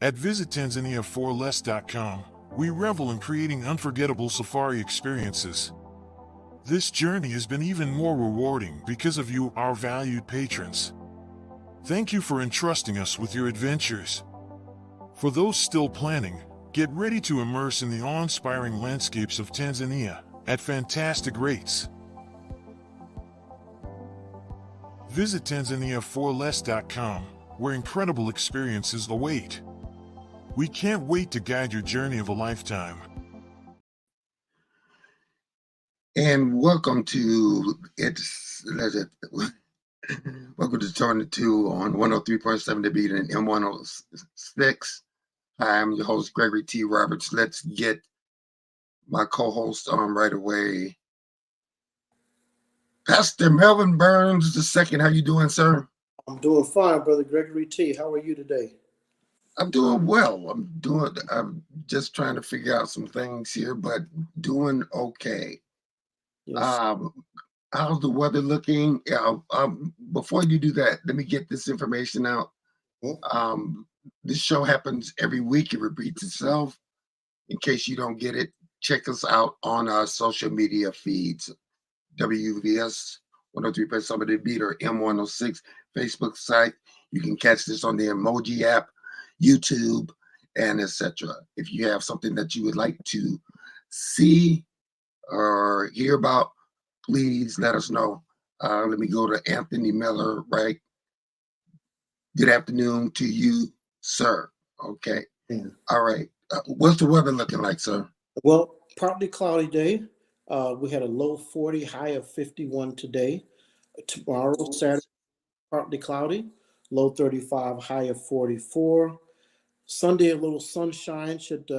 At visittanzania4less.com, we revel in creating unforgettable safari experiences. This journey has been even more rewarding because of you, our valued patrons. Thank you for entrusting us with your adventures. For those still planning, get ready to immerse in the awe-inspiring landscapes of Tanzania at fantastic rates. Visit Tanzania4less.com, where incredible experiences await. We can't wait to guide your journey of a lifetime. And welcome to welcome to Turn 2 on 103.7 The Beat and M106. Hi, I'm your host, Gregor T. Roberts. Let's get my co-host on right away. Pastor Melvin Burns II. How you doing, sir? I'm doing fine, Brother Gregory T. How are you today? I'm doing well. I'm just trying to figure out some things here, but doing okay. Yes. How's the weather looking? Before you do that, let me get this information out. This show happens every week. It repeats itself. In case you don't get it, check us out on our social media feeds. WVS 103.7 The Beat or M106 Facebook site. You can catch this on the Emoji app, YouTube, and etc. If you have something that you would like to see or hear about, please let us know. Let me go to Anthony Miller, right? Good afternoon to you, sir. Okay. Yeah. All right. What's the weather looking like, sir? Well, partly cloudy day. We had a low 40, high of 51 today. Tomorrow, Saturday, partly cloudy, low 35, high of 44. Sunday, a little sunshine should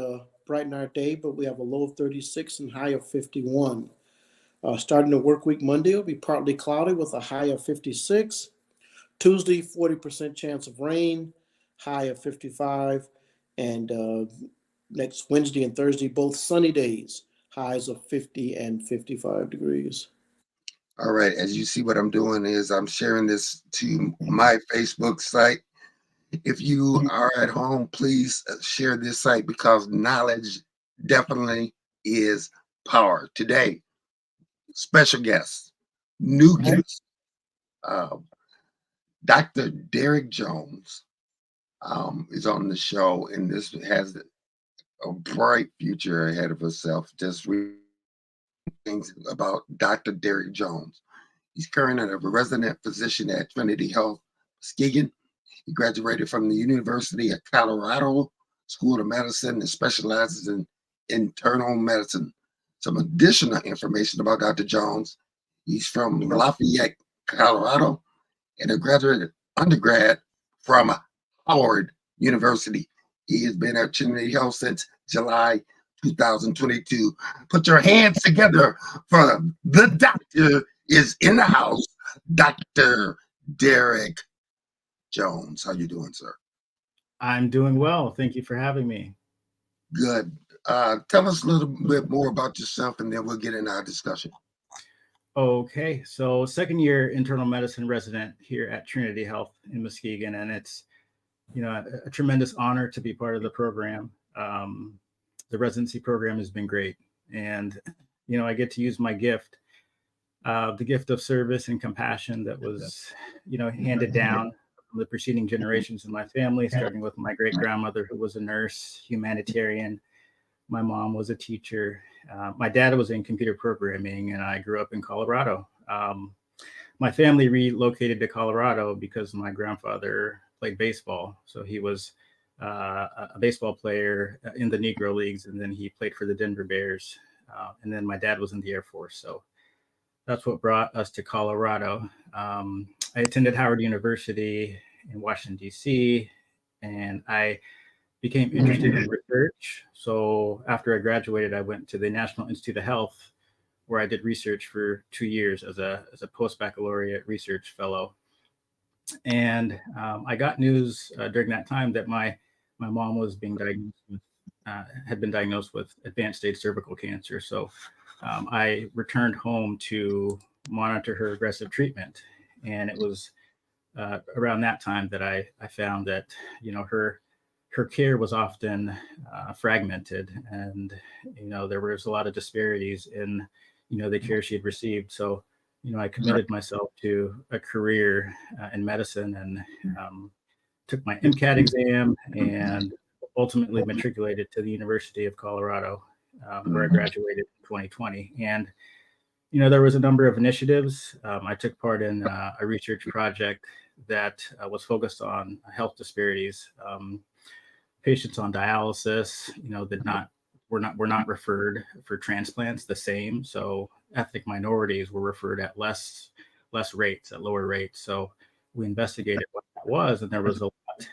brighten our day, but we have a low of 36 and high of 51. Starting the work week Monday will be partly cloudy with a high of 56. Tuesday, 40% chance of rain, high of 55. And next Wednesday and Thursday, both sunny days, highs of 50 and 55 degrees. All right. As you see, what I'm doing is I'm sharing this to my Facebook site. If you are at home, please share this site because knowledge definitely is power. Today, special guest, new guest, Dr. Derek Jones is on the show, and this has a bright future ahead of herself. Just read things about Dr. Derek Jones. He's currently a resident physician at Trinity Health, Muskegon. He graduated from the University of Colorado School of Medicine and specializes in internal medicine. Some additional information about Dr. Jones. He's from Lafayette, Colorado, and a undergrad from Howard University. He has been at Trinity Health since July 2022. Put your hands together for the doctor is in the house, Dr. Derek Jones. How you doing, sir? I'm doing well. Thank you for having me. Good. Tell us a little bit more about yourself, and then we'll get in our discussion. Okay, so second year internal medicine resident here at Trinity Health in Muskegon, and it's a tremendous honor to be part of the program. The residency program has been great, and I get to use my gift, the gift of service and compassion that was handed down from the preceding generations in my family, starting with my great grandmother, who was a nurse, humanitarian. My mom was a teacher. My dad was in computer programming, and I grew up in Colorado. My family relocated to Colorado because my grandfather played baseball. So he was a baseball player in the Negro Leagues, and then he played for the Denver Bears. And then my dad was in the Air Force. So that's what brought us to Colorado. I attended Howard University in Washington, D.C., and I became interested in research. So after I graduated, I went to the National Institute of Health, where I did research for 2 years as a post-baccalaureate research fellow. And I got news during that time that my mom was being diagnosed with, had been diagnosed with advanced stage cervical cancer. So I returned home to monitor her aggressive treatment. And it was around that time that I found that, her care was often fragmented, and, there was a lot of disparities in, the care she had received. So, I committed myself to a career in medicine, and took my MCAT exam and ultimately matriculated to the University of Colorado, where I graduated in 2020. And, there was a number of initiatives. I took part in a research project that was focused on health disparities. Patients on dialysis, were not referred for transplants the same. So ethnic minorities were referred at less rates, at lower rates. So we investigated what that was, and there was a lot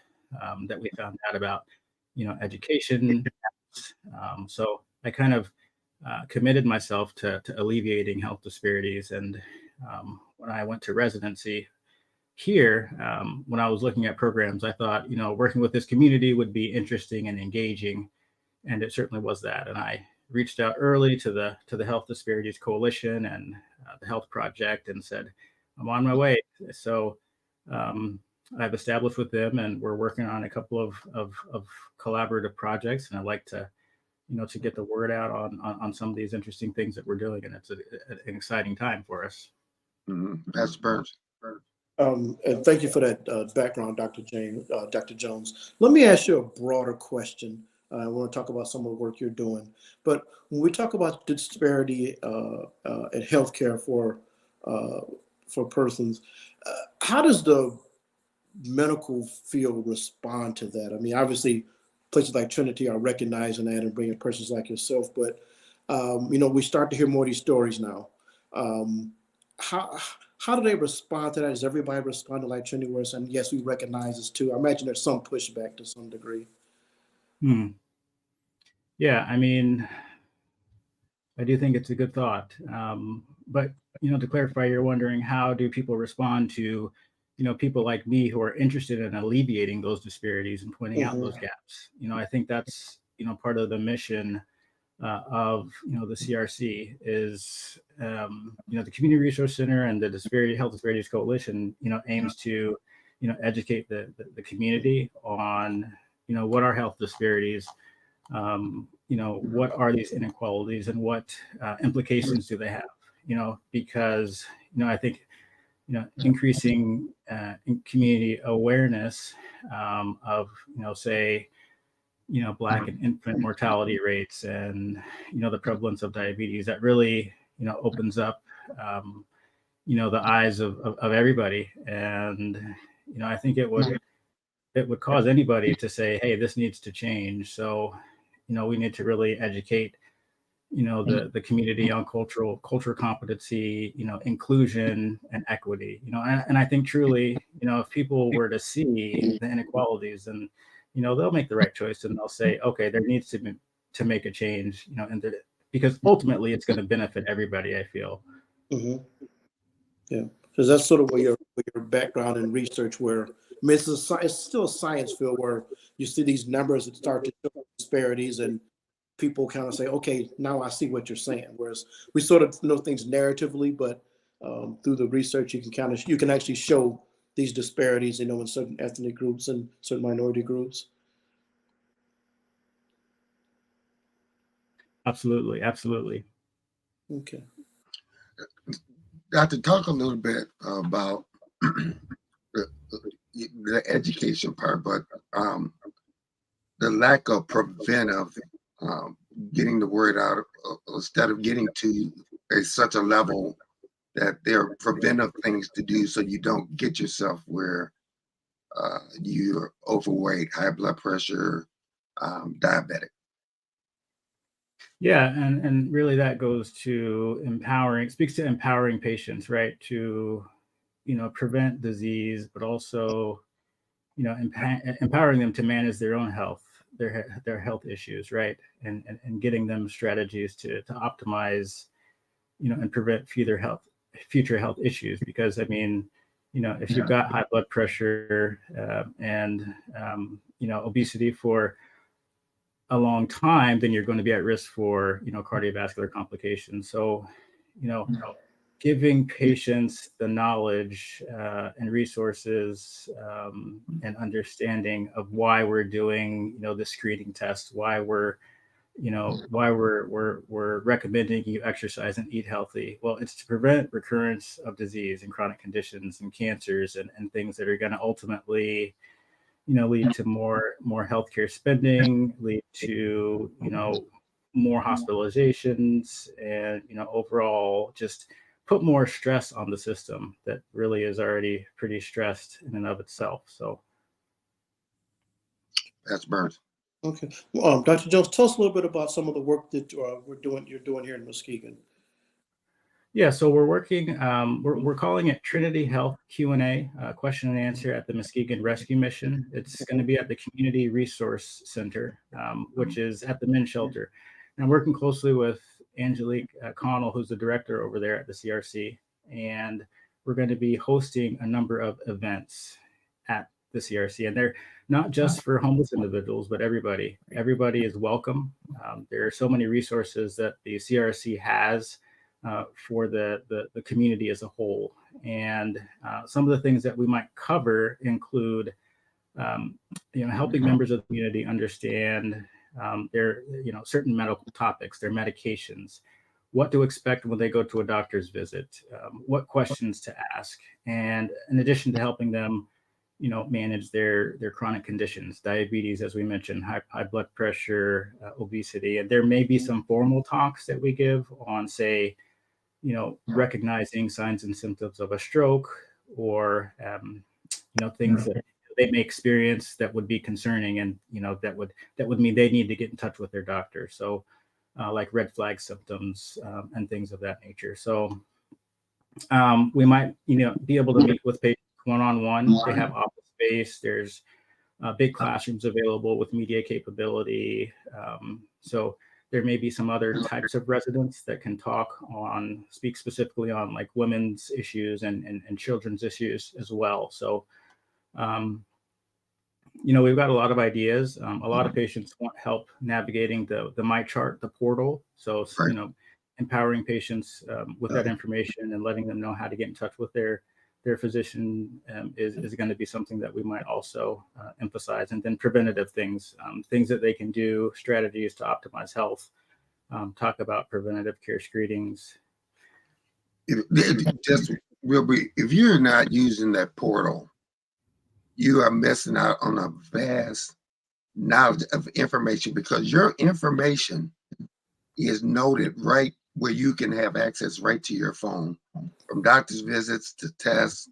that we found out about, education. So I kind of committed myself to alleviating health disparities. And when I went to residency here, when I was looking at programs, I thought, working with this community would be interesting and engaging, and it certainly was that. And I reached out early to the Health Disparities Coalition and the Health Project, and said, I'm on my way. So I've established with them, and we're working on a couple of collaborative projects, and I'd like to to get the word out on some of these interesting things that we're doing, and it's an exciting time for us. That's Burns. And thank you for that background, Dr. Jones. Let me ask you a broader question. I want to talk about some of the work you're doing. But when we talk about disparity in healthcare for persons, how does the medical field respond to that? I mean, obviously, places like Trinity are recognizing that and bringing persons like yourself. But we start to hear more of these stories now. How do they respond to that? Does everybody respond to like Trinity, where it's saying, yes, we recognize this too? I imagine there's some pushback to some degree. Yeah, I mean, I do think it's a good thought. But, to clarify, you're wondering, how do people respond to, people like me who are interested in alleviating those disparities and pointing out those gaps? I think that's, part of the mission of, the CRC is, the Community Resource Center and the Health Disparities Coalition, aims to, educate the community on, what are health disparities, what are these inequalities, and what implications do they have? Because, I think, increasing community awareness of, say, Black and infant mortality rates, and, the prevalence of diabetes, that really, opens up, the eyes of everybody. And, I think it would cause anybody to say, hey, this needs to change. So, we need to really educate, the community on culture competency, inclusion and equity, and I think truly, if people were to see the inequalities, and, they'll make the right choice, and they'll say, okay, there needs to make a change, because ultimately it's going to benefit everybody, I feel. Yeah, because that's sort of where your background in research, where I mean, it's still a science field where you see these numbers that start to show disparities, and people kind of say, okay, now I see what you're saying. Whereas we sort of know things narratively, but through the research, you can actually show these disparities, in certain ethnic groups and certain minority groups. Absolutely. Okay. Got to talk a little bit about the education part, but the lack of preventive, getting the word out, instead of getting to such a level that there are preventive things to do so you don't get yourself where you're overweight, high blood pressure, diabetic. Yeah, and really that goes to speaks to empowering patients, right? To, prevent disease, but also, empowering them to manage their own health, their health issues, right? And getting them strategies to optimize, and prevent future health issues. Because, I mean, if you've got high blood pressure and obesity for a long time, then you're going to be at risk for, cardiovascular complications. So, giving patients the knowledge and resources and understanding of why we're doing, the screening test, why we're recommending you exercise and eat healthy. Well, it's to prevent recurrence of disease and chronic conditions and cancers and things that are going to ultimately, lead to more healthcare spending, lead to, more hospitalizations, and, overall just put more stress on the system that really is already pretty stressed in and of itself. So That's Burns. Okay. Dr. Jones, tell us a little bit about some of the work that you're doing here in Muskegon. yeah, so we're working, we're calling it Trinity Health Q&A, question and answer at the Muskegon Rescue Mission. It's going to be at the Community Resource Center, which is at the Men's Shelter. And I'm working closely with Angelique Connell, who's the director over there at the CRC. And we're going to be hosting a number of events at the CRC. And they're not just for homeless individuals, but everybody. Everybody is welcome. There are so many resources that the CRC has for the community as a whole. And some of the things that we might cover include, helping members of the community understand their, certain medical topics, their medications, what to expect when they go to a doctor's visit, what questions to ask. And in addition to helping them, manage their chronic conditions, diabetes, as we mentioned, high blood pressure, obesity. And there may be some formal talks that we give on, say, recognizing signs and symptoms of a stroke, or, things that they may experience that would be concerning, and, that would mean they need to get in touch with their doctor. So like red flag symptoms and things of that nature. So we might, be able to meet with patients one-on-one. They have office space. There's big classrooms available with media capability. So there may be some other types of residents that can speak specifically on like women's issues and children's issues as well. So, we've got a lot of ideas. A lot of patients want help navigating the MyChart, the portal. So, empowering patients with that information and letting them know how to get in touch with their physician is going to be something that we might also emphasize. And then preventative things that they can do, strategies to optimize health, talk about preventative care screenings. If you're not using that portal, you are missing out on a vast knowledge of information, because your information is noted right where you can have access right to your phone, from doctor's visits to tests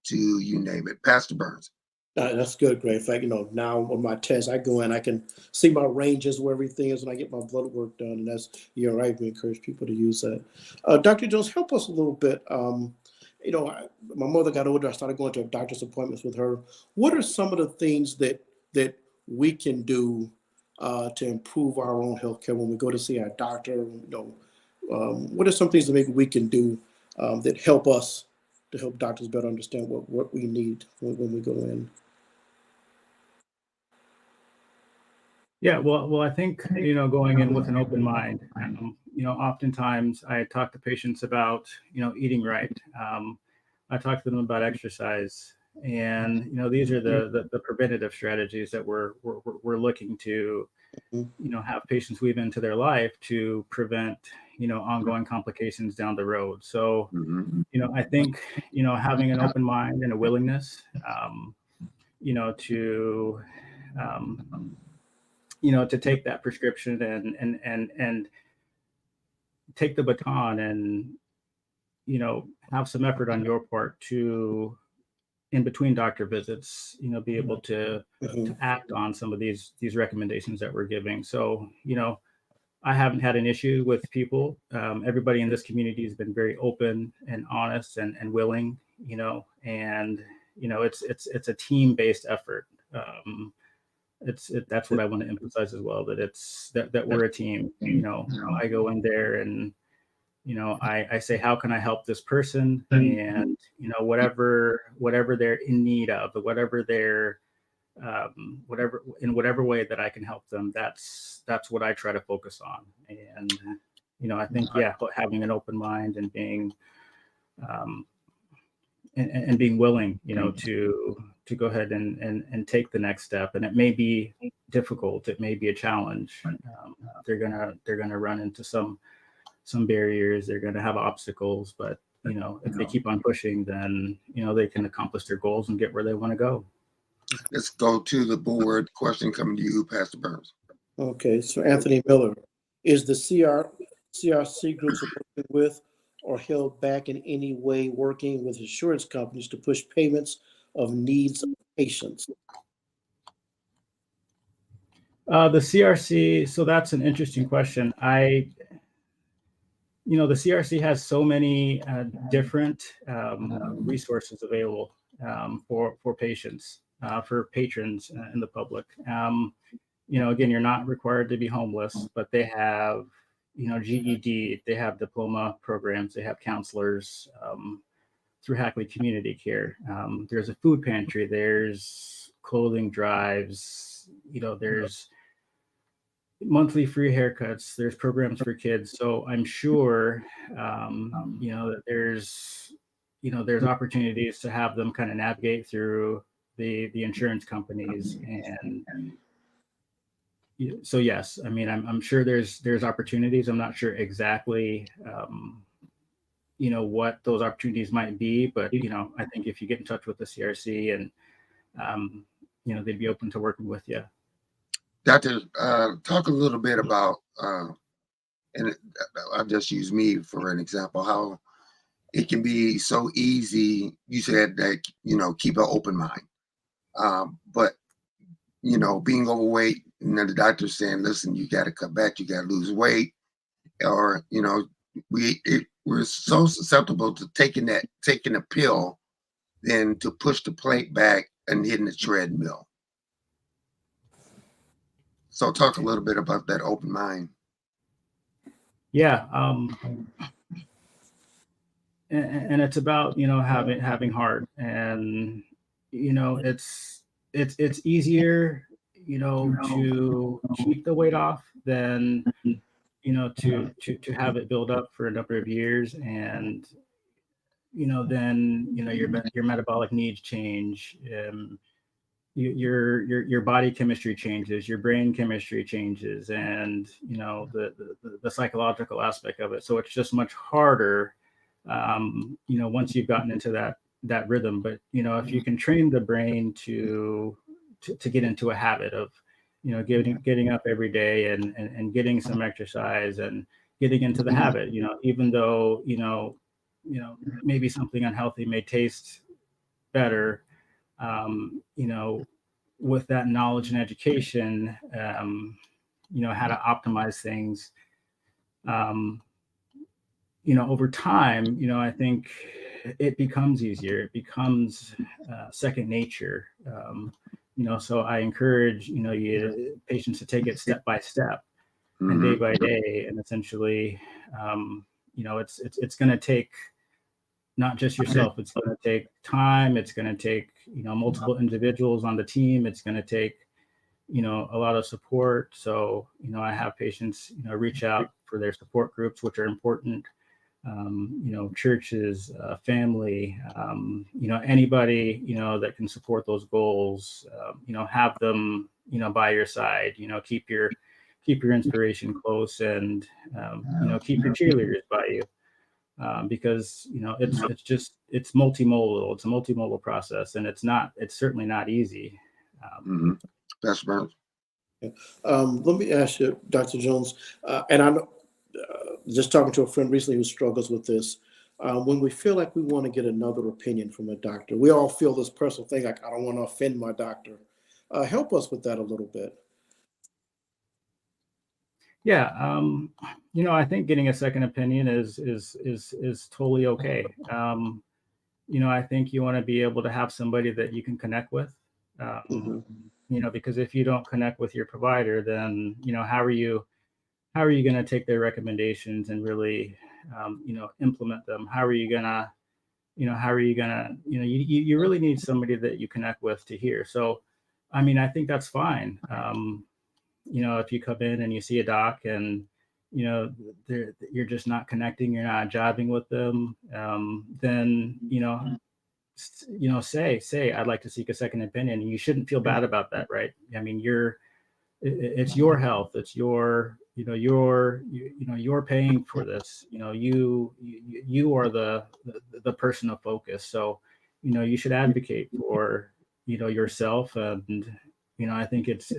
to you name it. Pastor Burns. That's good, Greg. In fact, now on my test, I go in, I can see my ranges where everything is when I get my blood work done, and that's, right. We encourage people to use that. Dr. Jones, help us a little bit. My mother got older. I started going to doctor's appointments with her. What are some of the things that we can do to improve our own healthcare when we go to see our doctor? What are some things that maybe we can do that help us to help doctors better understand what we need when we go in? Yeah, well, I think, going in with an open mind, oftentimes I talk to patients about, eating right. I talk to them about exercise, and, these are the preventative strategies that we're looking to, have patients weave into their life to prevent, ongoing complications down the road. So, I think, having an open mind and a willingness, to take that prescription and take the baton and, have some effort on your part to, in between doctor visits, be able to act on some of these recommendations that we're giving. So, I haven't had an issue with people. Everybody in this community has been very open and honest and willing, and, it's a team-based effort. That's what I want to emphasize as well, that we're a team. I go in there and, I say, how can I help this person? And, whatever they're in need of, whatever they're, in whatever way that I can help them, that's what I try to focus on. And, I think, having an open mind and being, um, and being willing, to go ahead and take the next step. And it may be difficult. It may be a challenge. They're gonna run into some barriers. They're gonna have obstacles, but if they keep on pushing, then they can accomplish their goals and get where they want to go. Let's go to the board. Question coming to you, Pastor Burns. Okay, so Anthony Miller, is the CRC groups working with or held back in any way working with insurance companies to push payments of needs of patients? The CRC, so that's an interesting question. The CRC has so many different resources available for patients, for patrons in the public. Again, you're not required to be homeless, but they have, GED, they have diploma programs, they have counselors through Hackley Community Care. There's a food pantry, there's clothing drives, there's monthly free haircuts, there's programs for kids. So I'm sure, that there's opportunities to have them kind of navigate through the insurance companies. And so, yes, I mean, I'm sure there's opportunities. I'm not sure exactly, what those opportunities might be, but, I think if you get in touch with the CRC and, they'd be open to working with you. Doctor, talk a little bit about, and I'll just use me for an example, how it can be so easy. You said that, keep an open mind. But, being overweight, and then the doctor's saying, listen, you got to cut back, you got to lose weight. Or, we're so susceptible to taking a pill than to push the plate back and hitting the treadmill. So talk a little bit about that open mind. Yeah. And it's about, having heart, and, it's easier, to keep the weight off than, to have it build up for a number of years. And, then, your metabolic needs change. Your body chemistry changes, your brain chemistry changes, and the psychological aspect of it. So it's just much harder, once you've gotten into that rhythm. But if you can train the brain to get into a habit of getting up every day and getting some exercise and getting into the habit, even though maybe something unhealthy may taste better. With that knowledge and education, how to optimize things, over time, I think it becomes easier. It becomes second nature. So I encourage, patients to take it step by step and day by day. And essentially, it's going to take not just yourself. It's going to take time. It's going to take, multiple individuals on the team. It's going to take, a lot of support. So, I have patients, reach out for their support groups, which are important. Churches, family, anybody, that can support those goals, have them, by your side, keep your inspiration close, and, keep your cheerleaders by you. Because it's multimodal. It's a multimodal process, and it's certainly not easy. That's right. Let me ask you, Dr. Jones, and I know, just talking to a friend recently who struggles with this. When we feel like we want to get another opinion from a doctor, we all feel this personal thing, like, I don't want to offend my doctor. Help us with that a little bit. Yeah, I think getting a second opinion is totally okay. I think you want to be able to have somebody that you can connect with. Because if you don't connect with your provider, then how are you going to take their recommendations and really implement them? How are you gonna you really need somebody that you connect with to hear. So I think that's fine. If you come in and you see a doc and you're just not connecting, you're not jiving with them, then say I'd like to seek a second opinion, and you shouldn't feel bad about that, right? I mean, it's your health, it's you're paying for this. You are the person of focus, so you should advocate for yourself, and I think it's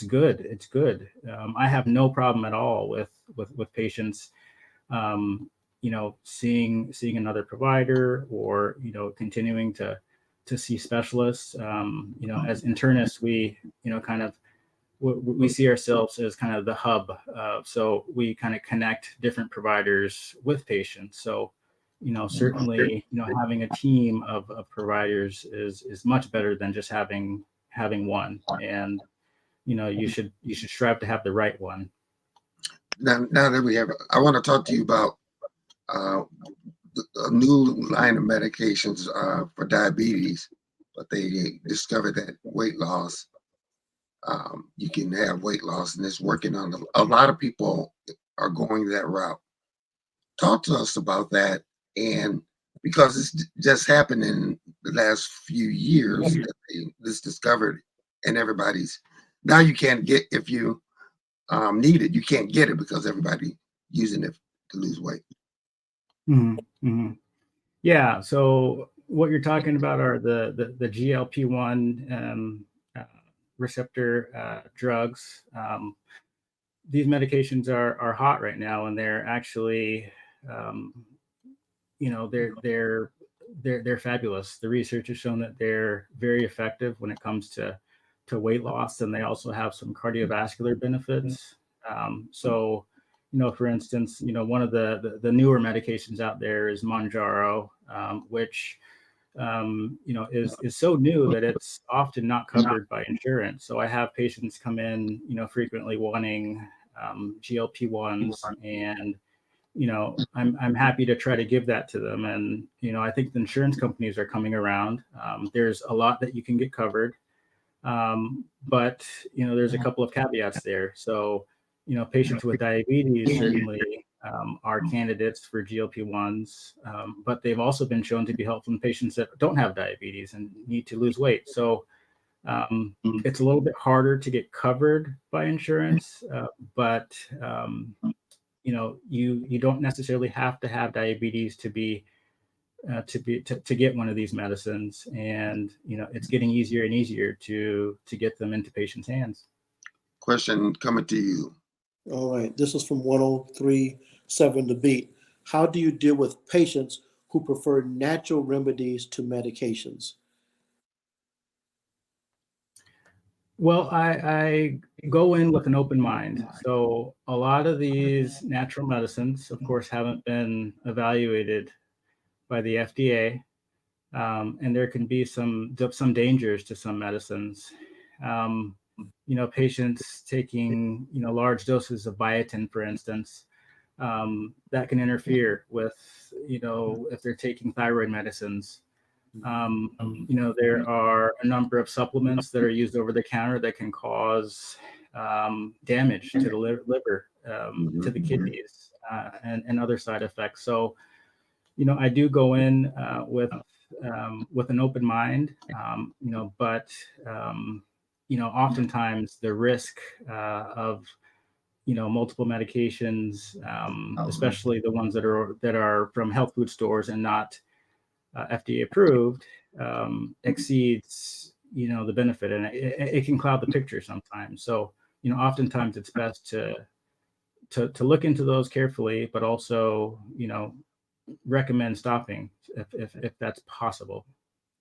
good. It's good. I have no problem at all with patients seeing another provider, or continuing to see specialists. As internists, we kind of we see ourselves as kind of the hub, so we kind of connect different providers with patients. So certainly having a team of providers is much better than just having one, and you should strive to have the right one. Now that we have, I want to talk to you about a new line of medications for diabetes, but they discovered that weight loss, you can have weight loss, and it's working on a lot of people are going that route. Talk to us about that, and because it's just happened in the last few years that this discovered, and everybody's now you can't get, if you need it, you can't get it because everybody using it to lose weight. Mm-hmm. Mm-hmm. Yeah. So what you're talking about are the GLP-1 receptor drugs. These medications are hot right now, and they're actually, they're fabulous. The research has shown that they're very effective when it comes to weight loss, and they also have some cardiovascular benefits. So, for instance, one of the newer medications out there is Mounjaro, which is so new that it's often not covered by insurance. So I have patients come in, frequently wanting GLP-1s, and I'm happy to try to give that to them. And I think the insurance companies are coming around. There's a lot that you can get covered, but there's a couple of caveats there. So patients with diabetes certainly are candidates for GLP-1s, but they've also been shown to be helpful in patients that don't have diabetes and need to lose weight. So it's a little bit harder to get covered by insurance, but you don't necessarily have to have diabetes to get one of these medicines, and it's getting easier and easier to get them into patients' hands. Question coming to you. All right, this is from 103.7 The Beat. How do you deal with patients who prefer natural remedies to medications? Well, I go in with an open mind. So a lot of these natural medicines, of course, haven't been evaluated by the FDA, and there can be some dangers to some medicines. Patients taking large doses of biotin, for instance, that can interfere with if they're taking thyroid medicines. There are a number of supplements that are used over the counter that can cause damage to the liver, to the kidneys, and other side effects. So, I do go in with an open mind, but oftentimes the risk of multiple medications, especially the ones that are from health food stores and not FDA approved, exceeds the benefit, and it can cloud the picture sometimes. So oftentimes it's best to look into those carefully, but also recommend stopping if that's possible.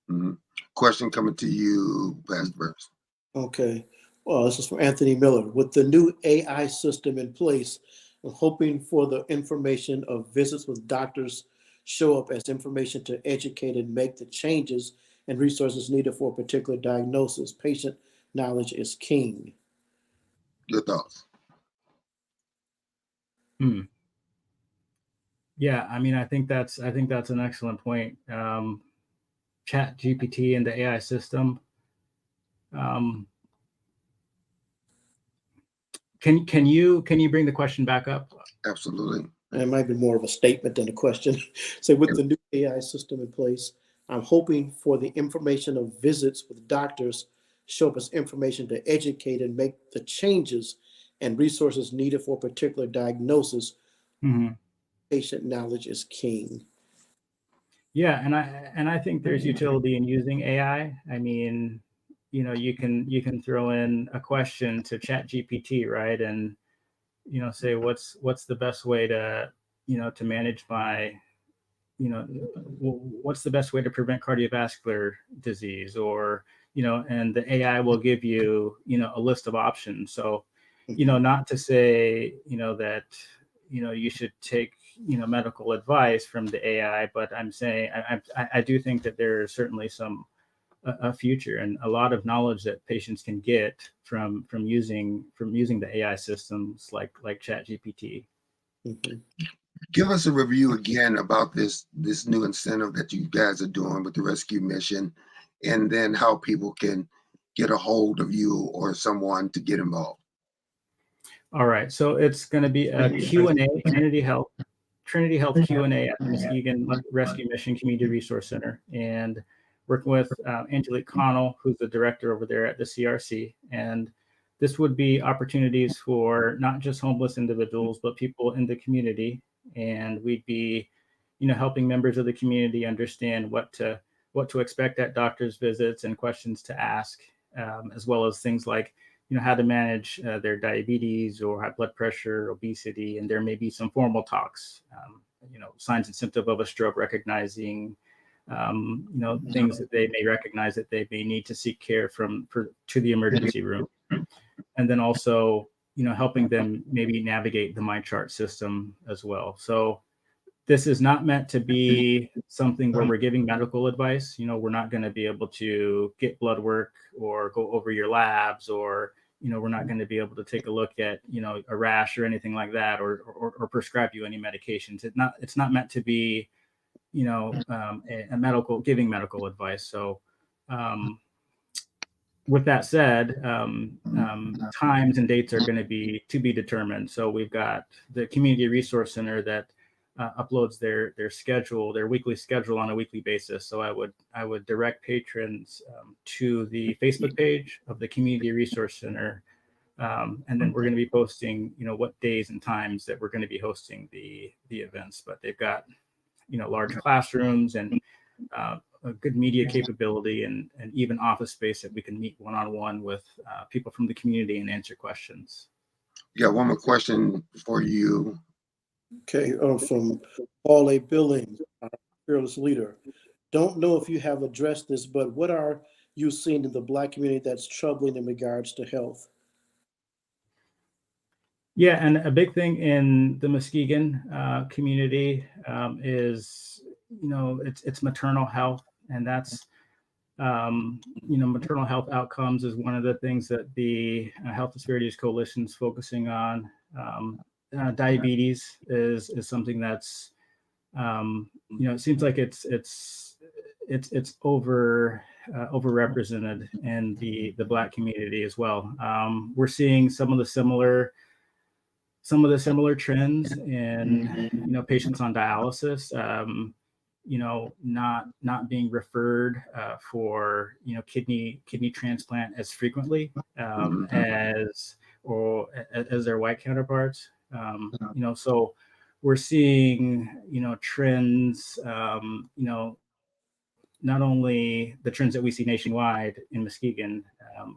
Mm-hmm. Question coming to you, Pastor Burns. Okay. Well, this is from Anthony Miller. With the new AI system in place, I'm hoping for the information of visits with doctors show up as information to educate and make the changes and resources needed for a particular diagnosis. Patient knowledge is king. Your thoughts? Yeah, I mean, I think that's an excellent point. Chat GPT and the AI system. Can you bring the question back up? Absolutely. And it might be more of a statement than a question. So with the new AI system in place, I'm hoping for the information of visits with doctors show us information to educate and make the changes and resources needed for a particular diagnosis. Mm-hmm. Patient knowledge is king. Yeah, and I think there's utility in using AI. I mean, you know, you can throw in a question to Chat GPT, right? And, you know, say what's the best way to, you know, to manage my, you know, what's the best way to prevent cardiovascular disease, or, you know, and the AI will give you, you know, a list of options. So, you know, not to say, you know, that, you know, you should take, you know, medical advice from the AI, but I'm saying I do think that there is certainly a future and a lot of knowledge that patients can get from using the AI systems like Chat GPT. Mm-hmm. Give us a review again about this new incentive that you guys are doing with the rescue mission, and then how people can get a hold of you or someone to get involved. All right, so it's going to be a Q&A, Trinity Health Q&A at the Muskegon Rescue Mission Community Resource Center, and working with Angelique Connell, who's the director over there at the CRC. And this would be opportunities for not just homeless individuals, but people in the community. And we'd be, you know, helping members of the community understand what to expect at doctor's visits and questions to ask, as well as things like, you know, how to manage their diabetes or high blood pressure, obesity, and there may be some formal talks, you know, signs and symptoms of a stroke, recognizing, you know, things that they may recognize that they may need to seek care to the emergency room. And then also, you know, helping them maybe navigate the MyChart system as well. So this is not meant to be something where we're giving medical advice. You know, we're not going to be able to get blood work or go over your labs, or, you know, we're not going to be able to take a look at, you know, a rash or anything like that, or prescribe you any medications. It's not meant to be, you know, giving medical advice. So, with that said, times and dates are going to be determined. So we've got the Community Resource Center that uploads their schedule, their weekly schedule on a weekly basis. So I would direct patrons to the Facebook page of the Community Resource Center, and then we're going to be posting, you know, what days and times that we're going to be hosting the events. But they've got, you know, large classrooms and a good media capability, and even office space that we can meet one-on-one with people from the community and answer questions. Yeah, one more question for you. Okay, from Paul A. Billings, our fearless leader. Don't know if you have addressed this, but what are you seeing in the Black community that's troubling in regards to health? Yeah, and a big thing in the Muskegon community is, you know, it's maternal health, and that's, you know, maternal health outcomes is one of the things that the Health Disparities Coalition is focusing on. Diabetes is something that's, you know, it seems like it's overrepresented in the Black community as well. We're seeing some of the similar trends in, you know, patients on dialysis, you know, not being referred for, you know, kidney transplant as frequently as their white counterparts. You know, so we're seeing, you know, trends, you know, not only the trends that we see nationwide in Muskegon,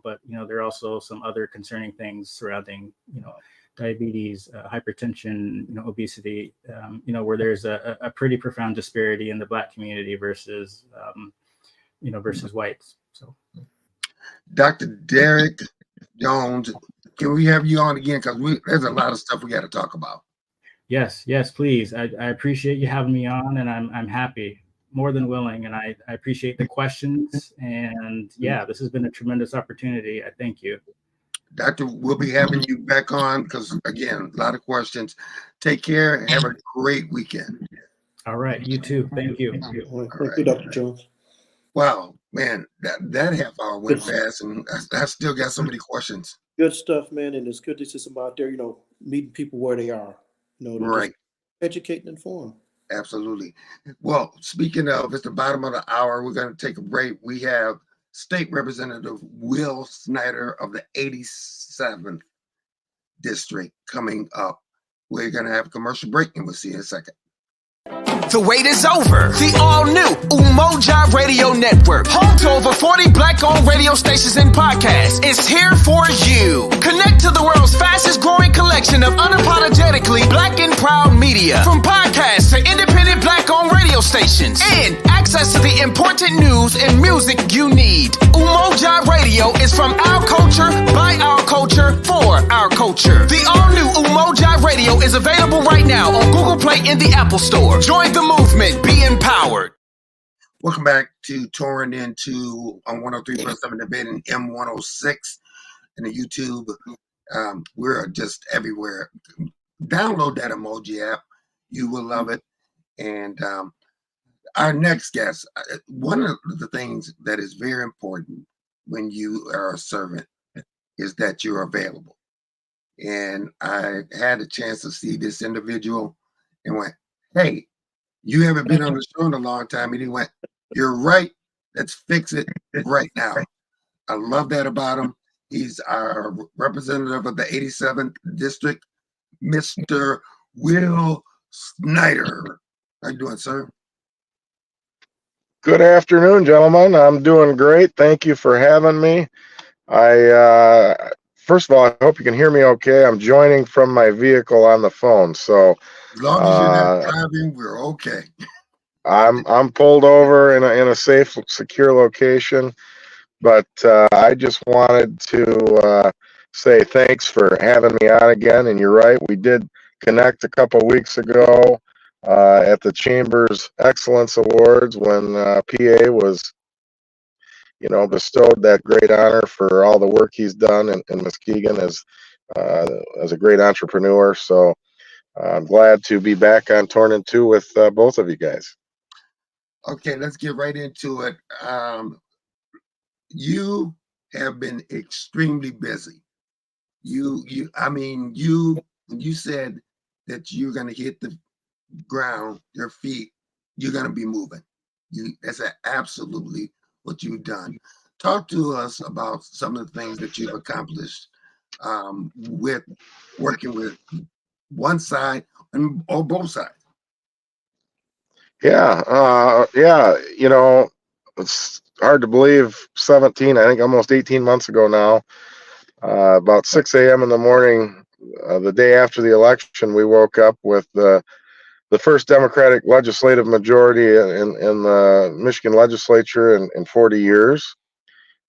but, you know, there are also some other concerning things surrounding, you know, diabetes, hypertension, you know, obesity, you know, where there's a pretty profound disparity in the Black community versus, you know, versus whites. So, Dr. Derek Jones, can we have you on again? Because there's a lot of stuff we got to talk about. Yes, please. I appreciate you having me on, and I'm happy, more than willing, and I appreciate the questions. And yeah, this has been a tremendous opportunity. I thank you. Doctor, we'll be having you back on because, again, a lot of questions. Take care and have a great weekend. All right. You too. Thank you. Thank you, Dr. Jones. Wow. Man, that half hour went fast, and I still got so many questions. Good stuff, man. And it's good to see somebody out there, meeting people where they are, to just Right. educate and inform. Absolutely. Well, speaking of, it's the bottom of the hour. We're going to take a break. We have State Representative Will Snyder of the 87th District coming up. We're going to have a commercial break, and we'll see you in a second. The wait is over. The all-new Umoja Radio Network, home to over 40 Black-owned radio stations and podcasts, is here for you. Connect to the world's fastest-growing collection of unapologetically Black and proud media, from podcasts to independent Black-owned radio stations, and access to the important news and music you need. Umoja Radio is from our culture, by our culture, for our culture. The all-new Umoja Radio is available right now on Google Play and the Apple Store. Join the movement. Be empowered. Welcome back to Touring Into on 103.7 Debate and M106 and the YouTube. We're just everywhere. Download that emoji app. You will love it. And our next guest, one of the things that is very important when you are a servant is that you're available. And I had a chance to see this individual and went, hey, you haven't been on the show in a long time. And he went, you're right. Let's fix it right now. I love that about him. He's our representative of the 87th District, Mr. Will Snyder. How you doing, sir? Good afternoon, gentlemen. I'm doing great. Thank you for having me. First of all, I hope you can hear me okay. I'm joining from my vehicle on the phone, so as long as you're not driving, we're okay. I'm pulled over in a safe, secure location, but I just wanted to say thanks for having me on again. And you're right, we did connect a couple weeks ago at the Chamber's Excellence Awards when PA was, bestowed that great honor for all the work he's done in Muskegon as a great entrepreneur. So I'm glad to be back on Torn in Two with both of you guys. Okay, let's get right into it. You have been extremely busy. You said that you're going to hit the ground, your feet, you're going to be moving. That's absolutely what you've done. Talk to us about some of the things that you've accomplished with working with one side or both sides. Yeah. It's hard to believe 17, I think almost 18 months ago now, about 6 a.m. in the morning, the day after the election, we woke up with the first Democratic legislative majority in the Michigan legislature in 40 years.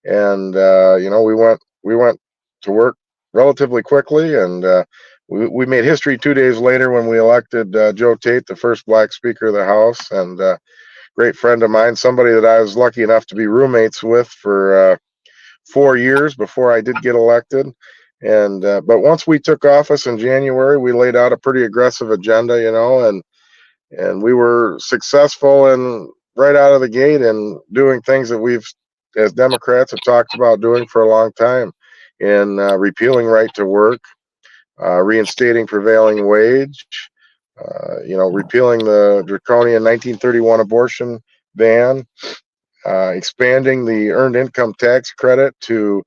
And, we went to work relatively quickly, and we made history 2 days later when we elected Joe Tate, the first Black Speaker of the House, and great friend of mine, somebody that I was lucky enough to be roommates with for 4 years before I did get elected. And but once we took office in January, we laid out a pretty aggressive agenda, and we were successful in right out of the gate in doing things that we've, as Democrats, have talked about doing for a long time, in repealing right to work, reinstating prevailing wage, repealing the draconian 1931 abortion ban, expanding the earned income tax credit to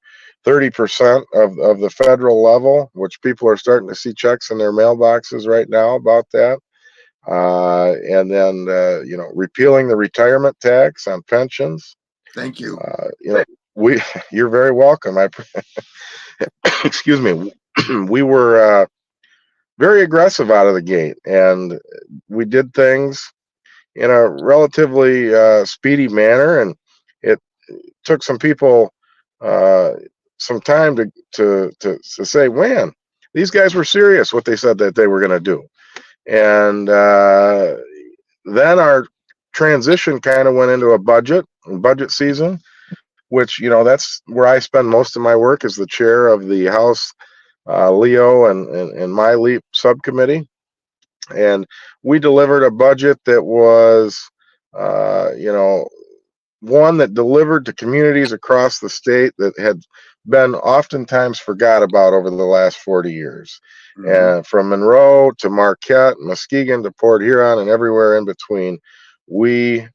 30% of the federal level, which people are starting to see checks in their mailboxes right now about that. And then, repealing the retirement tax on pensions. Thank you. You're very welcome. Excuse me. We were very aggressive out of the gate, and we did things in a relatively speedy manner, and it took some people some time to say, man, these guys were serious what they said that they were going to do. And then our transition kind of went into a budget season, which, that's where I spend most of my work as the chair of the House Leo and my LEAP subcommittee. And we delivered a budget that was, one that delivered to communities across the state that had been oftentimes forgot about over the last 40 years. And from Monroe to Marquette, Muskegon to Port Huron, and everywhere in between, we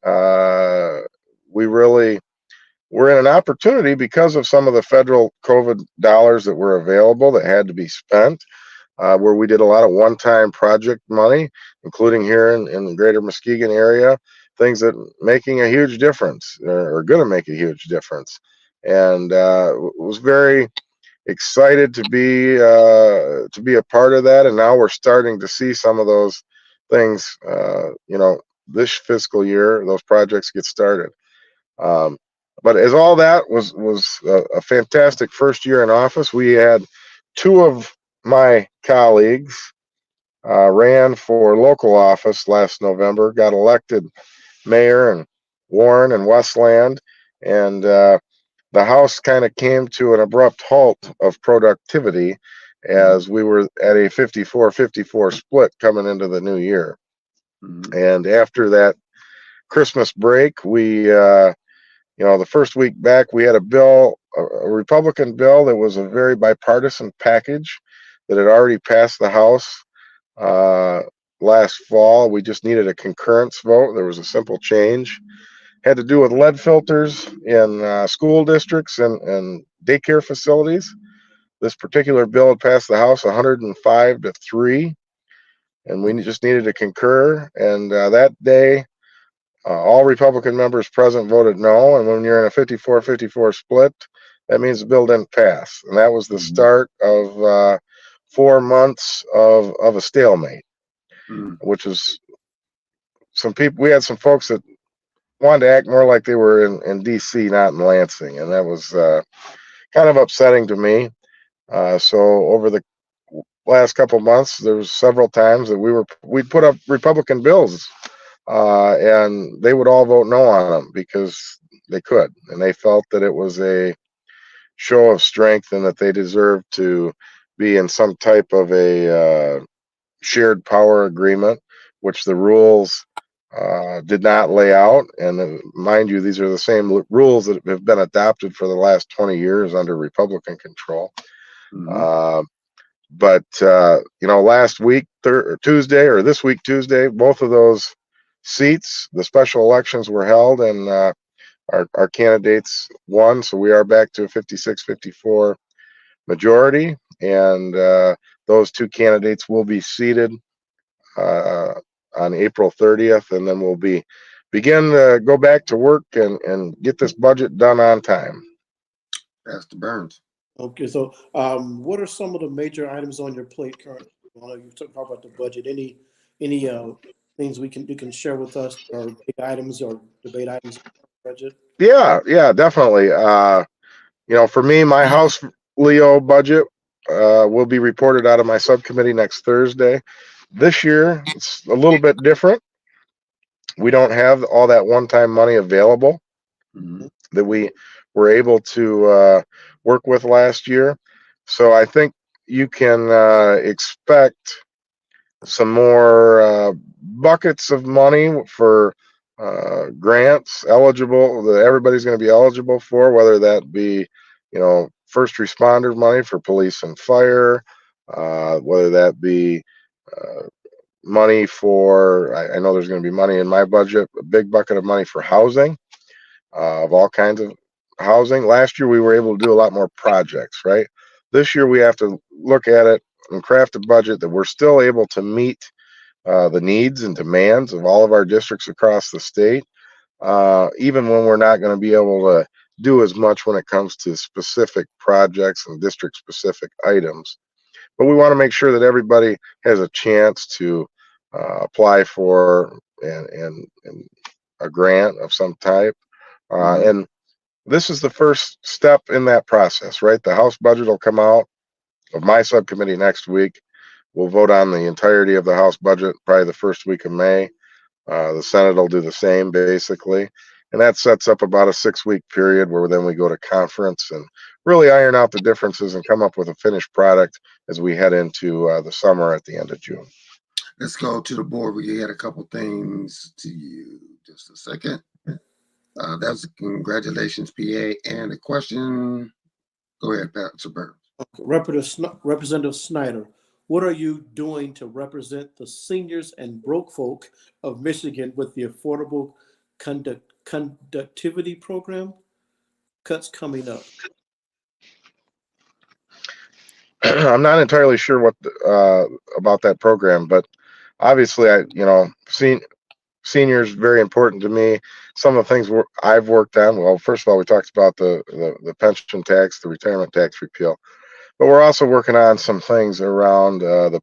really were in an opportunity because of some of the federal COVID dollars that were available that had to be spent, where we did a lot of one-time project money, including here in the greater Muskegon area, things that making a huge difference or going to make a huge difference. And was very excited to be a part of that. And now we're starting to see some of those things, this fiscal year, those projects get started. But as all that was a fantastic first year in office, we had two of my colleagues ran for local office last November, got elected mayor in Warren and Westland, and the House kind of came to an abrupt halt of productivity as we were at a 54-54 split coming into the new year. And after that Christmas break, we the first week back, we had a Republican bill that was a very bipartisan package that had already passed the House last fall. We just needed a concurrence vote. There was a simple change. Had to do with lead filters in school districts and daycare facilities. This particular bill had passed the House 105-3, and we just needed to concur. And that day, all Republican members present voted no, and when you're in a 54-54 split, that means the bill didn't pass. And that was the start of 4 months of a stalemate, which is we had some folks that wanted to act more like they were in D.C., not in Lansing, and that was kind of upsetting to me. So over the last couple of months, there was several times that we'd put up Republican bills, and they would all vote no on them because they could, and they felt that it was a show of strength and that they deserved to be in some type of a shared power agreement, which the rules did not lay out. And mind you, these are the same rules that have been adopted for the last 20 years under Republican control. But last week, Tuesday, or this week, Tuesday, both of those seats, the special elections were held, and our candidates won. So we are back to a 56-54 majority, and those two candidates will be seated on April 30th, and then we'll begin to go back to work and get this budget done on time. Pastor Burns. Okay, so what are some of the major items on your plate currently? You talk about the budget. Any things you can share with us, or big items or debate items in the budget? Yeah, definitely. For me, my House Leo budget will be reported out of my subcommittee next Thursday. This year, it's a little bit different. We don't have all that one-time money available that we were able to work with last year. So I think you can expect some more buckets of money for grants eligible that everybody's going to be eligible for, whether that be, first responder money for police and fire, whether that be money for, I know there's going to be money in my budget, a big bucket of money for housing, of all kinds of housing. Last year, we were able to do a lot more projects, right? This year, we have to look at it and craft a budget that we're still able to meet the needs and demands of all of our districts across the state, even when we're not going to be able to do as much when it comes to specific projects and district-specific items. But we want to make sure that everybody has a chance to apply for and a grant of some type. And this is the first step in that process, right? The House budget will come out of my subcommittee next week. We'll vote on the entirety of the House budget probably the first week of May. The Senate will do the same, basically. And that sets up about a 6-week period where then we go to conference and really iron out the differences and come up with a finished product as we head into the summer at the end of June. Let's go to the board. We had a couple things to you. Just a second. That's congratulations, PA. And the question, go ahead, Pastor Burns. Representative Snyder, what are you doing to represent the seniors and broke folk of Michigan with the Affordable Conductivity Program cuts coming up? I'm not entirely sure what about that program, but obviously, seniors very important to me. Some of the things I've worked on. Well, first of all, we talked about the pension tax, the retirement tax repeal, but we're also working on some things around the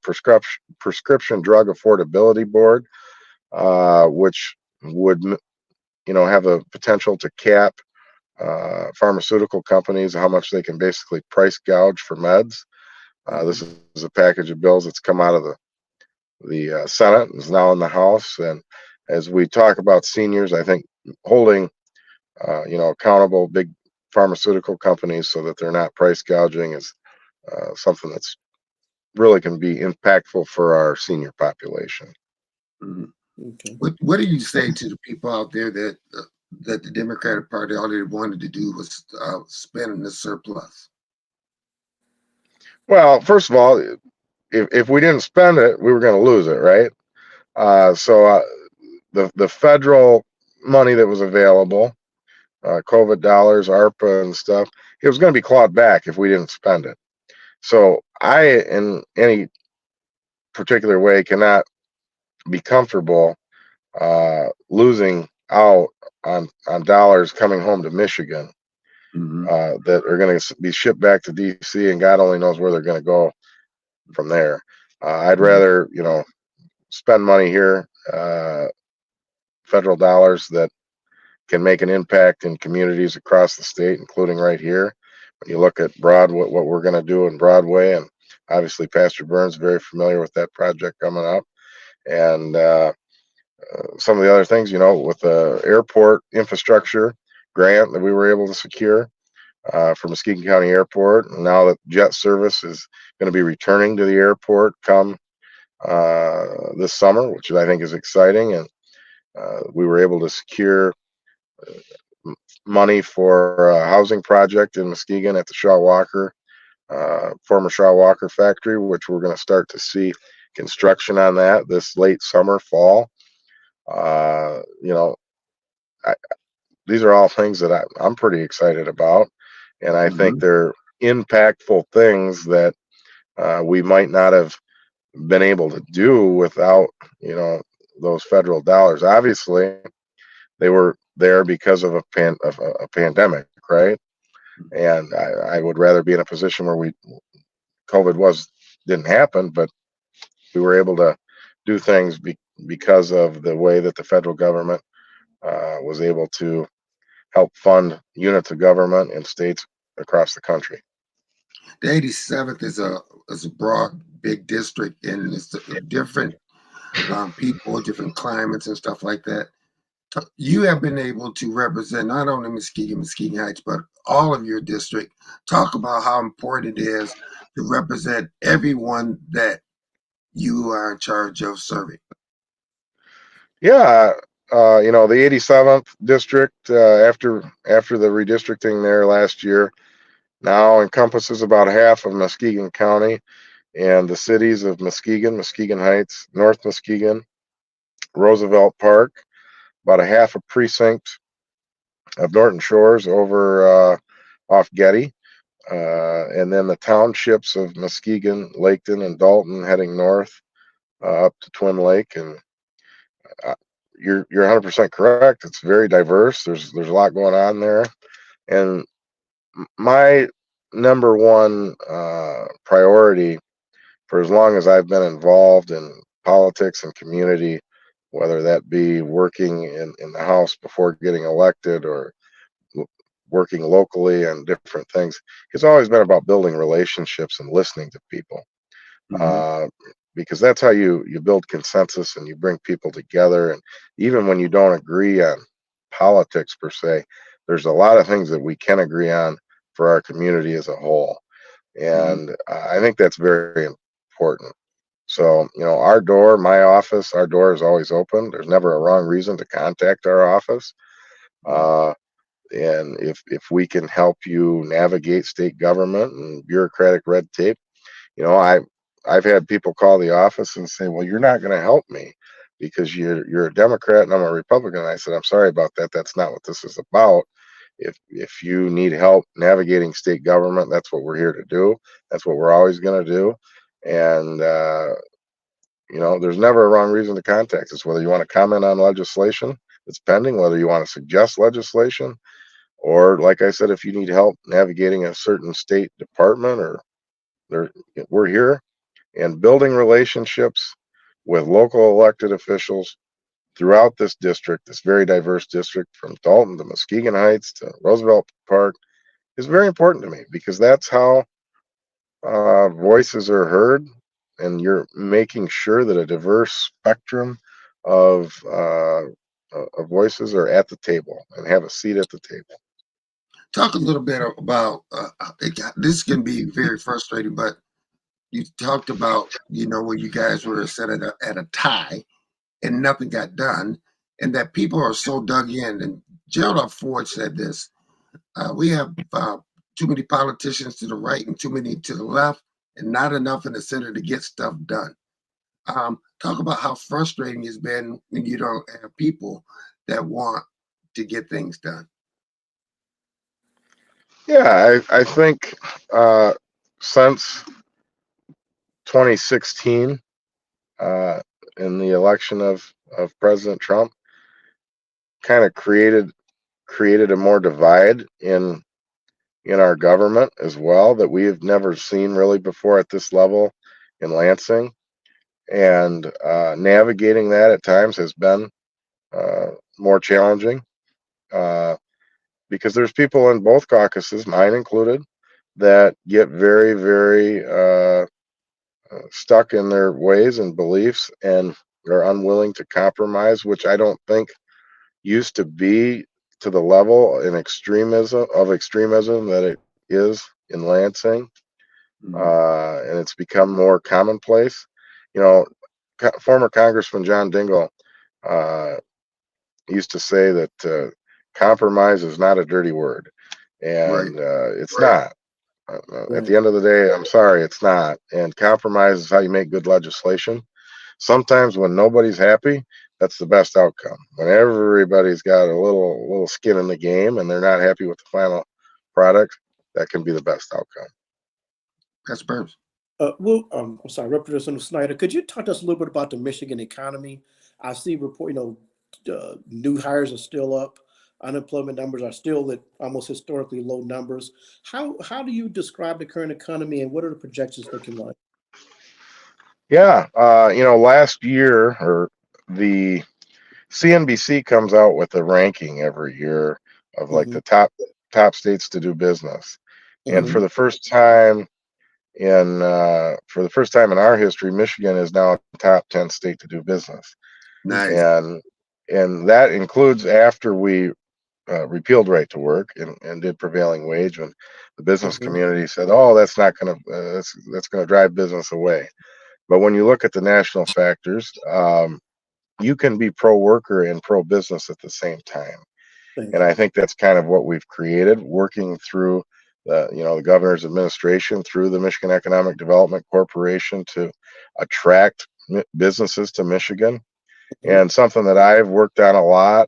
prescription drug affordability board, which would have a potential to cap pharmaceutical companies how much they can basically price gouge for meds. This is a package of bills that's come out of the Senate and is now in the House. And as we talk about seniors, I think holding accountable big pharmaceutical companies so that they're not price gouging is something that's really can be impactful for our senior population. Okay. What do you say to the people out there that the Democratic Party all they wanted to do was spend the surplus? Well, first of all, if we didn't spend it, we were going to lose it, right? So the federal money that was available, COVID dollars, ARPA and stuff, it was going to be clawed back if we didn't spend it. So I, in any particular way, cannot be comfortable losing out on dollars coming home to Michigan that are going to be shipped back to DC, and God only knows where they're going to go from there. I'd rather spend money here, federal dollars that can make an impact in communities across the state, including right here. When you look at what we're going to do in Broadway, and obviously Pastor Burns is very familiar with that project coming up, and some of the other things, with the airport infrastructure grant that we were able to secure for Muskegon County Airport. And now that jet service is going to be returning to the airport come this summer, which I think is exciting. And we were able to secure money for a housing project in Muskegon at the Shaw Walker, former Shaw Walker factory, which we're going to start to see construction on that this late summer, fall. These are all things that I'm pretty excited about. And I think they're impactful things that we might not have been able to do without, those federal dollars. Obviously, they were there because of a pandemic, right? And I would rather be in a position where COVID didn't happen, but we were able to do things because of the way that the federal government was able to help fund units of government in states across the country. The 87th is a broad, big district, and it's different people, different climates, and stuff like that. You have been able to represent not only Muskegon Heights, but all of your district. Talk about how important it is to represent everyone that you are in charge of serving. Yeah, the 87th district, after the redistricting there last year, now encompasses about half of Muskegon County and the cities of Muskegon Heights, North Muskegon, Roosevelt Park, about a half a precinct of Norton Shores over off Getty, and then the townships of Muskegon, Laketon, and Dalton heading north up to Twin Lake. And you're 100% correct. It's very diverse. There's a lot going on there, and my number one priority for as long as I've been involved in politics and community, whether that be working in the House before getting elected or working locally and different things, it's always been about building relationships and listening to people. Because that's how you build consensus and you bring people together. And even when you don't agree on politics per se, there's a lot of things that we can agree on for our community as a whole. And I think that's very important. So, my office, our door is always open. There's never a wrong reason to contact our office. And if we can help you navigate state government and bureaucratic red tape, you know, I've had people call the office and say, "Well, you're not going to help me because you're a Democrat and I'm a Republican." And I said, "I'm sorry about that. That's not what this is about. If you need help navigating state government, that's what we're here to do. That's what we're always going to do." And you know, there's never a wrong reason to contact us. Whether you want to comment on legislation that's pending, whether you want to suggest legislation, or like I said, if you need help navigating a certain state department, or there, we're here. And building relationships with local elected officials throughout this district, this very diverse district from Dalton to Muskegon Heights to Roosevelt Park, is very important to me, because that's how voices are heard, and you're making sure that a diverse spectrum of voices are at the table and have a seat at the table. Talk a little bit about this can be very frustrating, but you talked about, you know, when you guys were set at a tie and nothing got done, and that people are so dug in. And Gerald R. Ford said this: we have too many politicians to the right and too many to the left, and not enough in the center to get stuff done. Talk about how frustrating it's been when you don't have people that want to get things done. Yeah, I think since 2016, in the election of President Trump, kind of created a more divide in our government as well, that we have never seen really before at this level in Lansing. And navigating that at times has been more challenging, because there's people in both caucuses, mine included, that get very, very stuck in their ways and beliefs and are unwilling to compromise, which I don't think used to be to the level in extremism that it is in Lansing. And it's become more commonplace. You know, former Congressman John Dingell used to say that compromise is not a dirty word, Right. and it's not. At the end of the day, I'm sorry, it's not. And compromise is how you make good legislation. Sometimes when nobody's happy, that's the best outcome. When everybody's got a little skin in the game and they're not happy with the final product, that can be the best outcome. That's Burns. Well, I'm sorry, Representative Snyder, could you talk to us a little bit about the Michigan economy? I see report, new hires are still up. Unemployment numbers are still at almost historically low numbers. How do you describe the current economy, and what are the projections looking like? Yeah, last year, or the CNBC comes out with a ranking every year of like the top states to do business, and for the first time in our history, Michigan is now a top 10 state to do business. Nice. And that includes after we repealed right to work and did prevailing wage, when the business community said, "Oh, that's not going to that's going to drive business away." But when you look at the national factors, you can be pro worker and pro business at the same time. And I think that's kind of what we've created, working through the governor's administration, through the Michigan Economic Development Corporation, to attract businesses to Michigan. And something that I've worked on a lot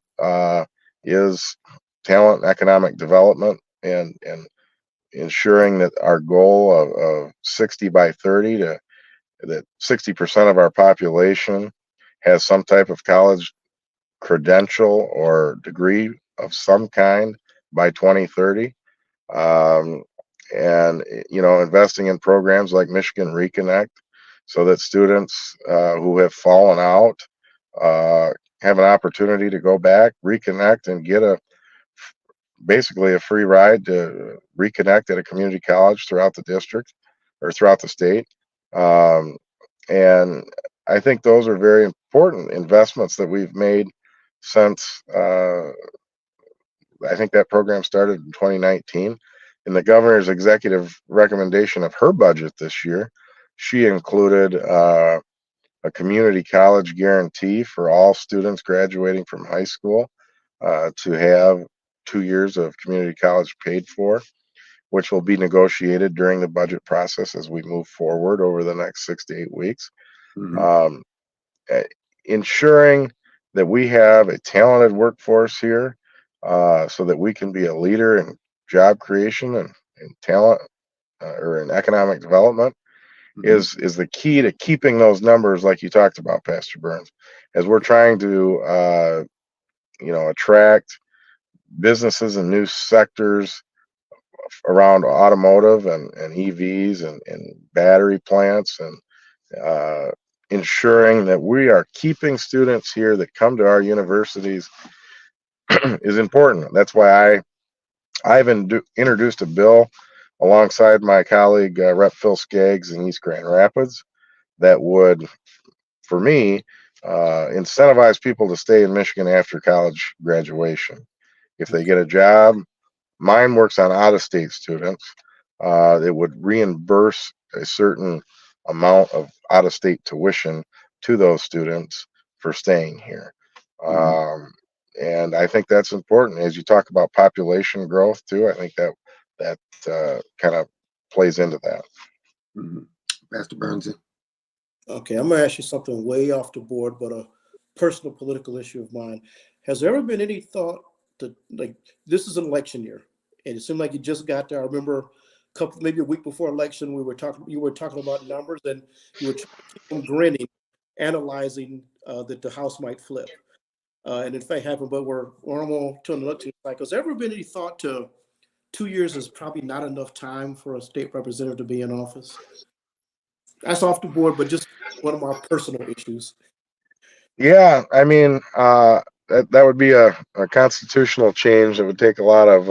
is talent and economic development, and ensuring that our goal of 60 by 30, that 60% of our population has some type of college credential or degree of some kind by 2030. And investing in programs like Michigan Reconnect, so that students who have fallen out have an opportunity to go back, reconnect, and get basically a free ride to reconnect at a community college throughout the district or throughout the state. And I think those are very important investments that we've made since I think that program started in 2019. In the governor's executive recommendation of her budget this year, she included a community college guarantee for all students graduating from high school, to have 2 years of community college paid for, which will be negotiated during the budget process as we move forward over the next 6 to 8 weeks. Mhm. Um, Ensuring that we have a talented workforce here, so that we can be a leader in job creation and talent, or in economic development, Mhm. is the key to keeping those numbers like you talked about, Pastor Burns, as we're trying to attract businesses and new sectors around automotive and EVs and battery plants, and uh, ensuring that we are keeping students here that come to our universities is important. That's why I've introduced a bill alongside my colleague, Rep. Phil Skaggs in East Grand Rapids, that would, for me, incentivize people to stay in Michigan after college graduation. If they get a job, mine works on out-of-state students. It would reimburse a certain amount of out-of-state tuition to those students for staying here. Mhm. And I think that's important as you talk about population growth too. I think that kind of plays into that. Mhm. Pastor Burns. Okay, I'm gonna ask you something way off the board, but a personal political issue of mine. Has there ever been any thought to, like, this is an election year, and it seemed like you just got there. I remember maybe a week before election, you were talking about numbers, and you were trying to keep them grinning, analyzing that the House might flip. And in fact happened, but we're almost turning up to the cycle. Has there ever been any thought to 2 years is probably not enough time for a state representative to be in office? That's off the board, but just one of my personal issues. Yeah, I mean, that would be a constitutional change that would take a lot of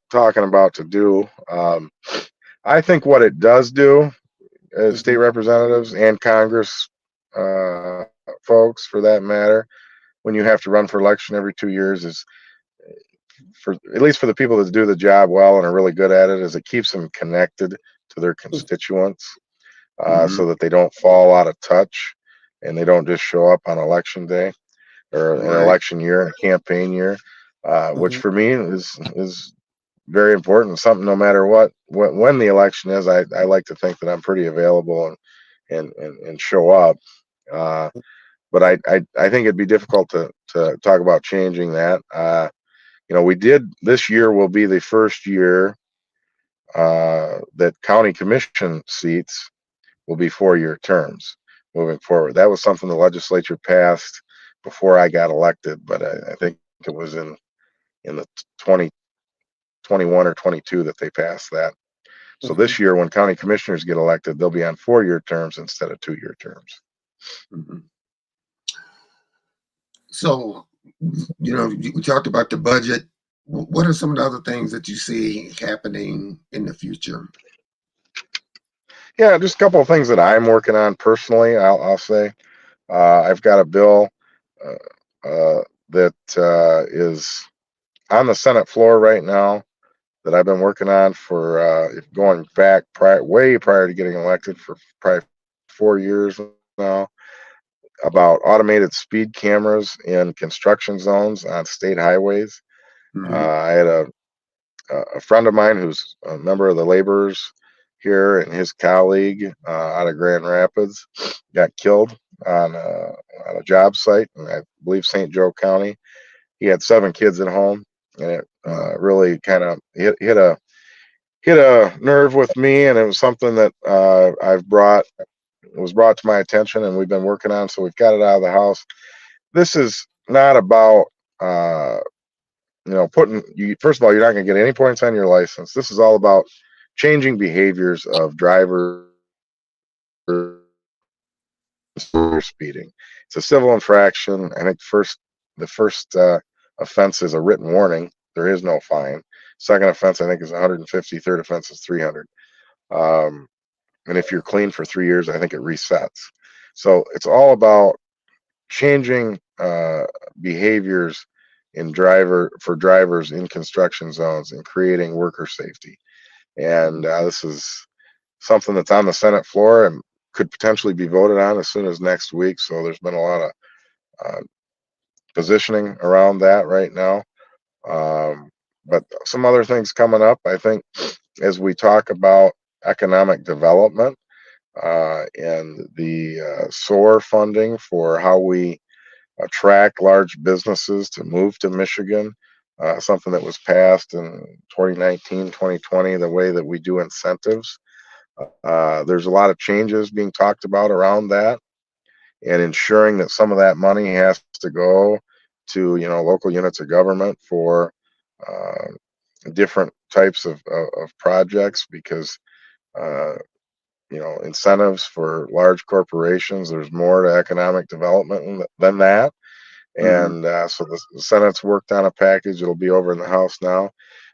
talking about to do. I think what it does do, as state Mhm. representatives and Congress folks, for that matter, when you have to run for election every 2 years, is, for at least for the people that do the job well and are really good at it, is it keeps them connected to their constituents, Mhm. so that they don't fall out of touch and they don't just show up on election day or an Right. election year and a campaign year, which Mhm. for me is very important. Something, no matter when the election is, I like to think that I'm pretty available and show up. Uh, but I think it'd be difficult to talk about changing that. We did, this year will be the first year that county commission seats will be 4-year terms moving forward. That was something the legislature passed before I got elected, but I think it was in the 2021 or 22 that they passed that. So Mhm. this year, when county commissioners get elected, they'll be on 4-year terms instead of 2-year terms. Mhm. So, we talked about the budget. What are some of the other things that you see happening in the future? Yeah, just a couple of things that I'm working on personally. I'll say I've got a bill that is on the Senate floor right now that I've been working on for going back way prior to getting elected, for probably 4 years now, about automated speed cameras in construction zones on state highways. Mhm. I had a friend of mine who's a member of the laborers here, and his colleague out of Grand Rapids got killed on a job site in, I believe, St. Joe County. He had 7 kids at home, and it Wow. really kind of hit a nerve with me, and it was something that it was brought to my attention, and we've been working on. So we've got it out of the house. This is not about uh, putting you. First of all, you're not going to get any points on your license. This is all about changing behaviors of drivers speeding. It's a civil infraction. I think the first offense is a written warning. There is no fine. Second offense, I think, is 150. Third offense is 300. Um, and if you're clean for 3 years, I think it resets. So it's all about changing behaviors for drivers in construction zones and creating worker safety. And this is something that's on the Senate floor and could potentially be voted on as soon as next week. So there's been a lot of uh, positioning around that right now. But some other things coming up, I think, as we talk about economic development and the SOAR funding for how we attract large businesses to move to Michigan, something that was passed in 2019, 2020, the way that we do incentives. There's a lot of changes being talked about around that, and ensuring that some of that money has to go to local units of government for different types of projects, because incentives for large corporations, there's more to economic development than that. And so the Senate's worked on a package. It'll be over in the House now.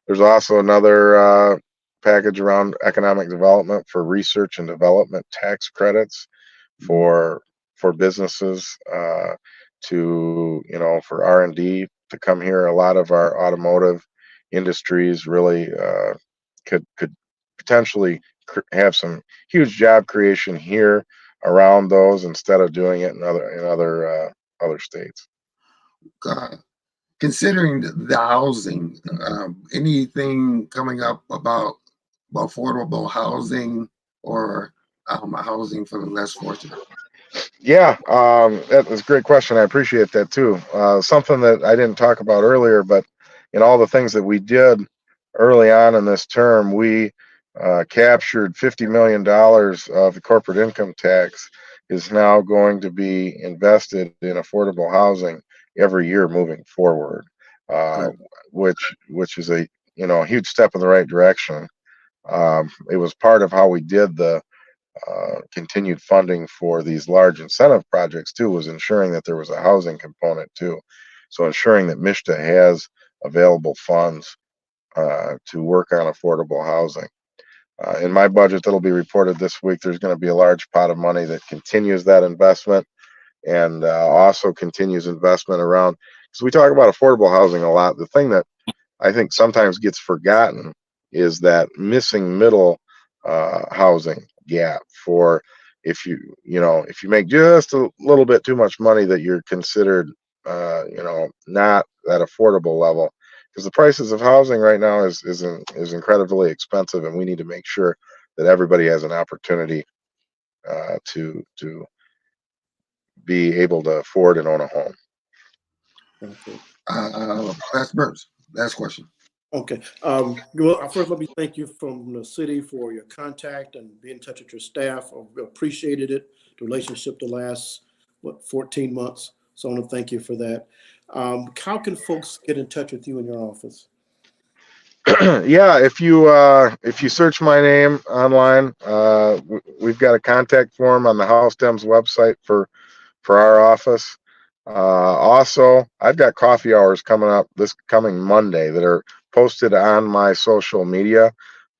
There's also another package around economic development for research and development tax credits for businesses to for R&D to come here. A lot of our automotive industries really could potentially have some huge job creation here around those, instead of doing it in other states. Considering the housing, anything coming up about affordable housing or housing for the less fortunate? Yeah, that was a great question. I appreciate that too. Something that I didn't talk about earlier, but in all the things that we did early on in this term, we captured $50 million of the corporate income tax is now going to be invested in affordable housing every year moving forward, which is a huge step in the right direction. It was part of how we did the continued funding for these large incentive projects too, was ensuring that there was a housing component too. So ensuring that MISTA has available funds to work on affordable housing. In my budget that'll be reported this week, there's going to be a large pot of money that continues that investment, and also continues investment around, because we talk about affordable housing a lot. The thing that I think sometimes gets forgotten is that missing middle housing gap for if you make just a little bit too much money, that you're considered not that affordable level, because the prices of housing right now is incredibly expensive, and we need to make sure that everybody has an opportunity to be able to afford and own a home. Okay. Last Burns, last question. Okay. Well, first, let me thank you from the city for your contact and being in touch with your staff. I appreciated it, the relationship the last, 14 months. So I want to thank you for that. How can folks get in touch with you in your office? Yeah, if you search my name online, we've got a contact form on the House Dems website for our office. Also, I've got coffee hours coming up this coming Monday that are posted on my social media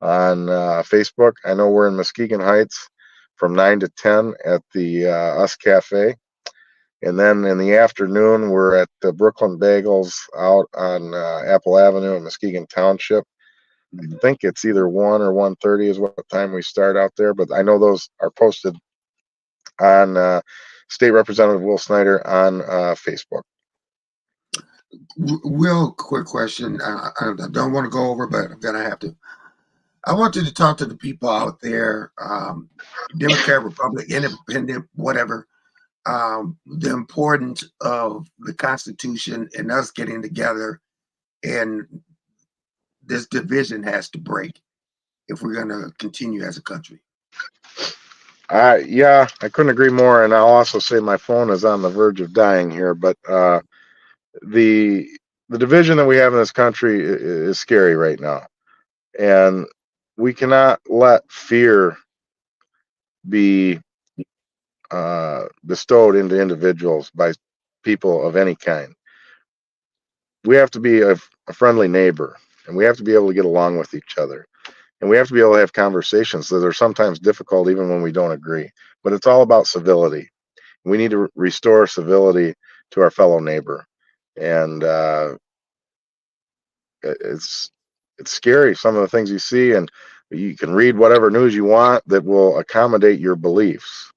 on Facebook. I know we're in Muskegon Heights from 9 to 10 at the Us Cafe. And then in the afternoon, we're at the Brooklyn Bagels out on Apple Avenue in Muskegon Township. I think it's either 1 or 1:30 is what time we start out there, but I know those are posted on State Representative Will Snyder on Facebook. Real quick question. I don't want to go over, but I'm going to have to. I want you to talk to the people out there, Democrat, Republican, Independent, whatever, the importance of the Constitution and us getting together, and this division has to break if we're going to continue as a country. Yeah, I couldn't agree more. And I'll also say my phone is on the verge of dying here, but the division that we have in this country is scary right now, and we cannot let fear be bestowed into individuals by people of any kind. We have to be a friendly neighbor, and we have to be able to get along with each other, and we have to be able to have conversations that are sometimes difficult even when we don't agree, but it's all about civility. We need to restore civility to our fellow neighbor, and it's scary, some of the things you see, and you can read whatever news you want that will accommodate your beliefs.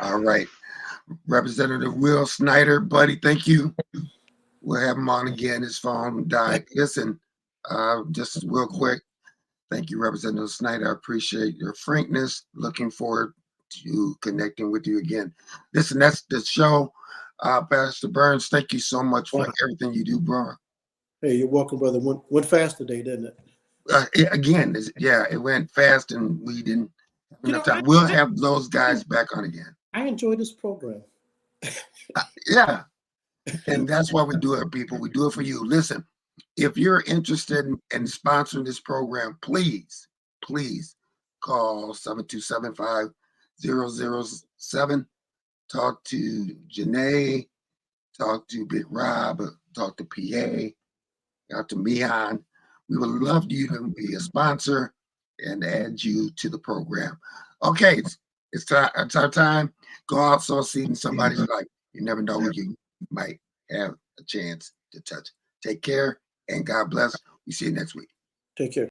All right. Representative Will Snyder, buddy, thank you. We'll have him on again. His phone died. Listen, just real quick. Thank you, Representative Snyder. I appreciate your frankness. Looking forward to connecting with you again. Listen, that's the show. Pastor Burns, thank you so much for everything you do, bro. Hey, you're welcome, brother. Went fast today, didn't it? It went fast and we didn't have enough time. We'll have those guys back on again. I enjoy this program. Yeah. And that's why we do it, people. We do it for you. Listen, if you're interested in sponsoring this program, please call 727-5007. Talk to Janae, talk to Big Rob, talk to PA, talk to Mian. We would love you to be a sponsor and add you to the program. Okay, it's our time. Go out, sow a seed in somebody's life. You never know who you might have a chance to touch. Take care and God bless. We see you next week. Take care.